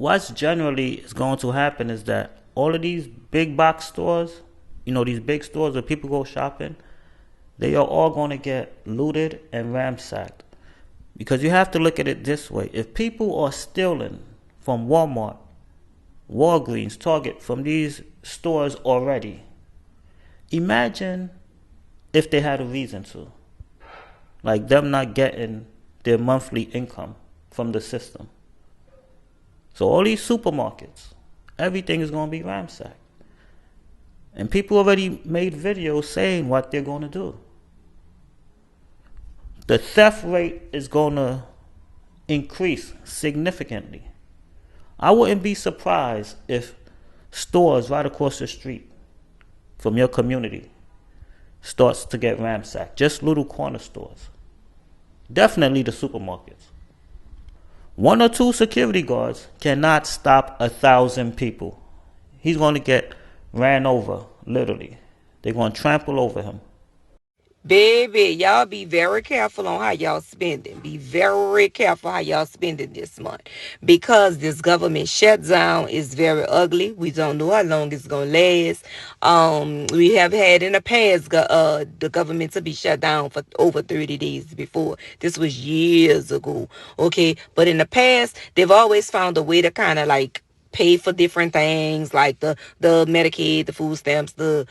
what's generally is going to happen is that all of these big box stores, these big stores where people go shopping, they are all going to get looted and ransacked. Because you have to look at it this way. If people are stealing from Walmart, Walgreens, Target, from these stores already, imagine if they had a reason to. Like them not getting their monthly income from the system. So all these supermarkets, everything is going to be ransacked. And people already made videos saying what they're going to do. The theft rate is going to increase significantly. I wouldn't be surprised if stores right across the street from your community starts to get ransacked. Just little corner stores. Definitely the supermarkets. One or two security guards cannot stop 1,000 people. He's going to get ran over, literally. They're going to trample over him. Baby, y'all be very careful on how y'all spending. Be very careful how y'all spending this month. Because this government shutdown is very ugly. We don't know how long it's going to last. We have had in the past the government to be shut down for over 30 days before. This was years ago. Okay. But in the past, they've always found a way to kind of like pay for different things like the Medicaid, the food stamps, the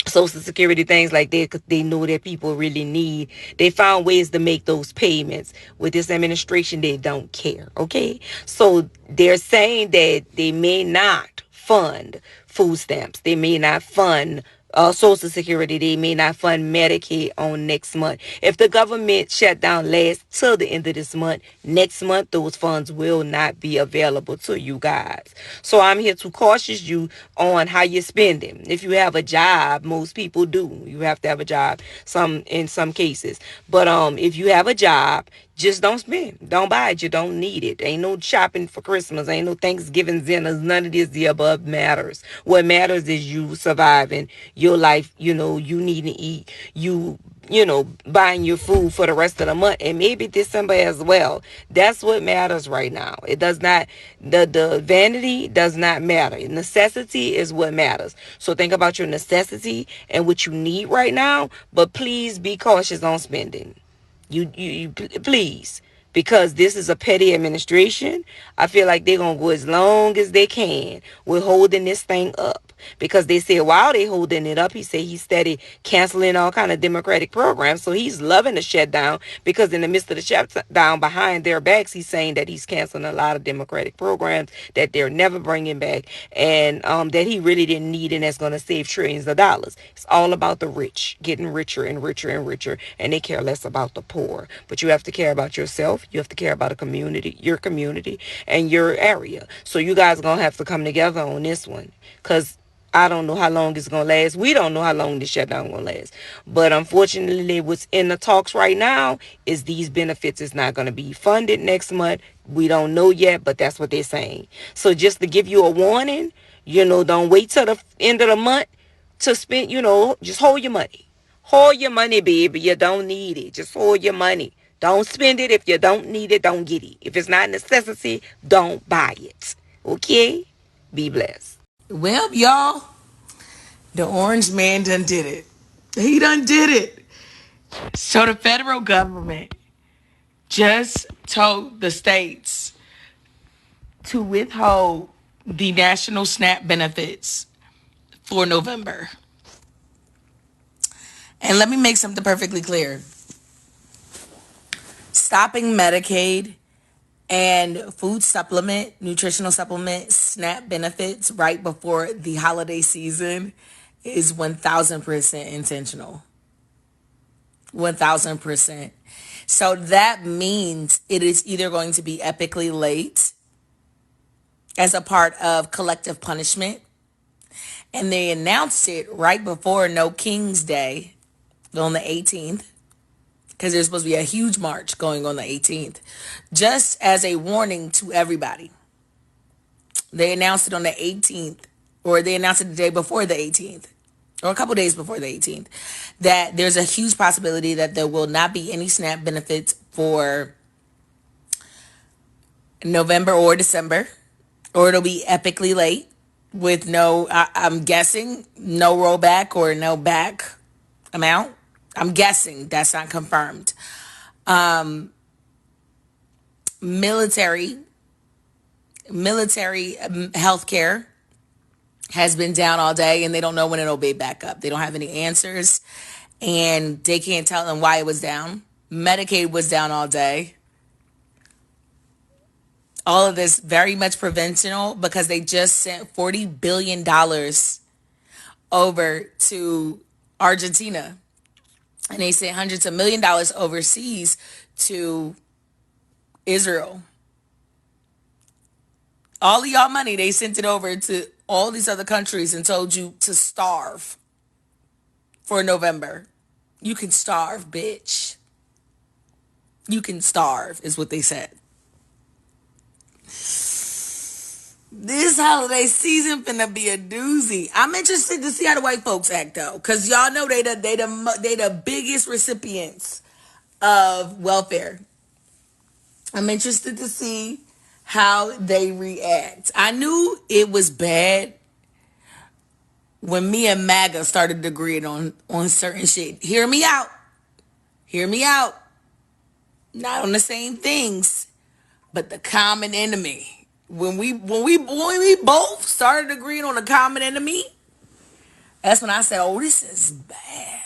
Social Security, things like that, because they know that people really need. They found ways to make those payments. With this administration, they don't care. Okay, so they're saying that they may not fund food stamps. They may not fund Social Security. They may not fund Medicaid on next month. If the government shutdown lasts till the end of this month, next month those funds will not be available to you guys. So I'm here to caution you on how you're spending. If you have a job, most people do. You have to have a job in some cases. But if you have a job, just don't spend. Don't buy it. You don't need it. Ain't no shopping for Christmas. Ain't no Thanksgiving dinners. None of this the above matters. What matters is you surviving your life. You need to eat. Buying your food for the rest of the month and maybe December as well. That's what matters right now. It does not, the vanity does not matter. Necessity is what matters. So think about your necessity and what you need right now, but please be cautious on spending. You please, because this is a petty administration. I feel like they're gonna go as long as they can with holding this thing up. Because they said while they holding it up, he said he's steady canceling all kind of democratic programs. So he's loving the shutdown, because in the midst of the shutdown, behind their backs, he's saying that he's canceling a lot of democratic programs that they're never bringing back, and that he really didn't need, and that's going to save trillions of dollars. It's all about the rich getting richer and richer and richer, and they care less about the poor. But you have to care about yourself. You have to care about your community, and your area. So you guys are going to have to come together on this one, because I don't know how long it's going to last. We don't know how long this shutdown going to last. But unfortunately, what's in the talks right now is these benefits is not going to be funded next month. We don't know yet, but that's what they're saying. So just to give you a warning, don't wait till the end of the month to spend, just hold your money. Hold your money, baby. You don't need it. Just hold your money. Don't spend it. If you don't need it, don't get it. If it's not a necessity, don't buy it. Okay? Be blessed. Well, y'all, the orange man done did it. He done did it. So the federal government just told the states to withhold the national SNAP benefits for November. And let me make something perfectly clear. Stopping Medicaid and food supplement, nutritional supplement, SNAP benefits right before the holiday season is 1000% intentional. 1000%. So that means it is either going to be epically late as a part of collective punishment, and they announced it right before No King's Day on the 18th, because there's supposed to be a huge march going on the 18th, just as a warning to everybody. They announced it on the 18th, or they announced it the day before the 18th, or a couple days before the 18th, that there's a huge possibility that there will not be any SNAP benefits for November or December, or it'll be epically late with no, I'm guessing, no rollback or no back amount. I'm guessing that's not confirmed. Military healthcare has been down all day and they don't know when it'll be back up. They don't have any answers and they can't tell them why it was down. Medicaid was down all day. All of this very much provincial because they just sent $40 billion over to Argentina. And they sent hundreds of $1 million overseas to Israel. All of y'all money, they sent it over to all these other countries and told you to starve for November. You can starve, bitch. You can starve, is what they said. This holiday season finna be a doozy. I'm interested to see how the white folks act though, cause y'all know they the biggest recipients of welfare. I'm interested to see how they react. I knew it was bad when me and MAGA started agreeing on certain shit. Hear me out. Hear me out. Not on the same things, but the common enemy. When we both started agreeing on a common enemy, that's when I said, "Oh, this is bad."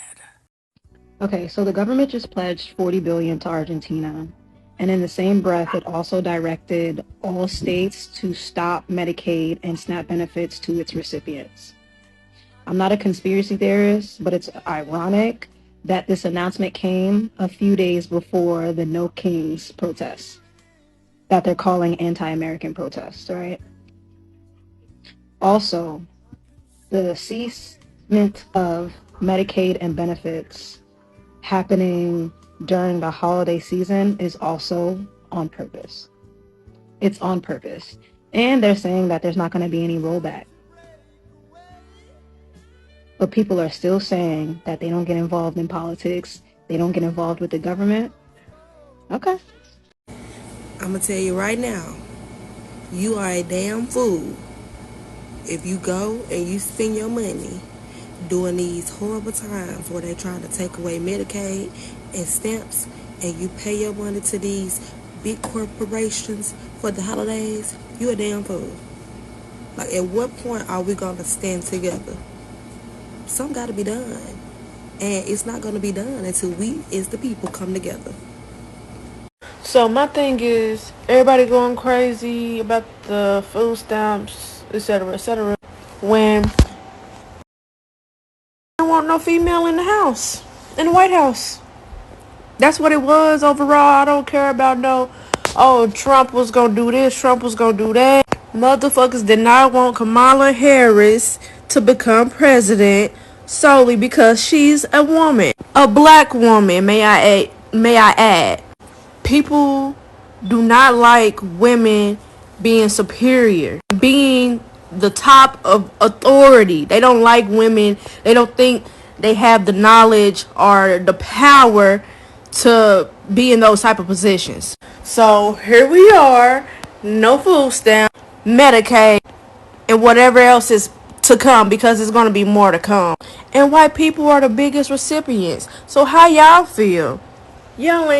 Okay, so the government just pledged $40 billion to Argentina. And in the same breath, it also directed all states to stop Medicaid and SNAP benefits to its recipients. I'm not a conspiracy theorist, but it's ironic that this announcement came a few days before the No Kings protests that they're calling anti-American protests, right? Also, the ceasement of Medicaid and benefits happening during the holiday season is also on purpose. It's on purpose. And they're saying that there's not going to be any rollback. But people are still saying that they don't get involved in politics. They don't get involved with the government. Okay. I'm going to tell you right now, you are a damn fool if you go and you spend your money during these horrible times where they trying to take away Medicaid and stamps and you pay your money to these big corporations for the holidays. You a damn fool. Like, at what point are we going to stand together? Something got to be done. And it's not going to be done until we as the people come together. So my thing is, everybody going crazy about the food stamps, etc., when I don't want no female in the house, in the White House. That's what it was overall. I don't care about no, oh, Trump was gonna do this, Trump was gonna do that. Motherfuckers did not want Kamala Harris to become president solely because she's a woman. A black woman, may I add. People do not like women being superior, being the top of authority. They don't like women. They don't think they have the knowledge or the power to be in those type of positions. So here we are, no food stamp, Medicaid, and whatever else is to come, because there's going to be more to come. And white people are the biggest recipients. So how y'all feel? Y'all ain't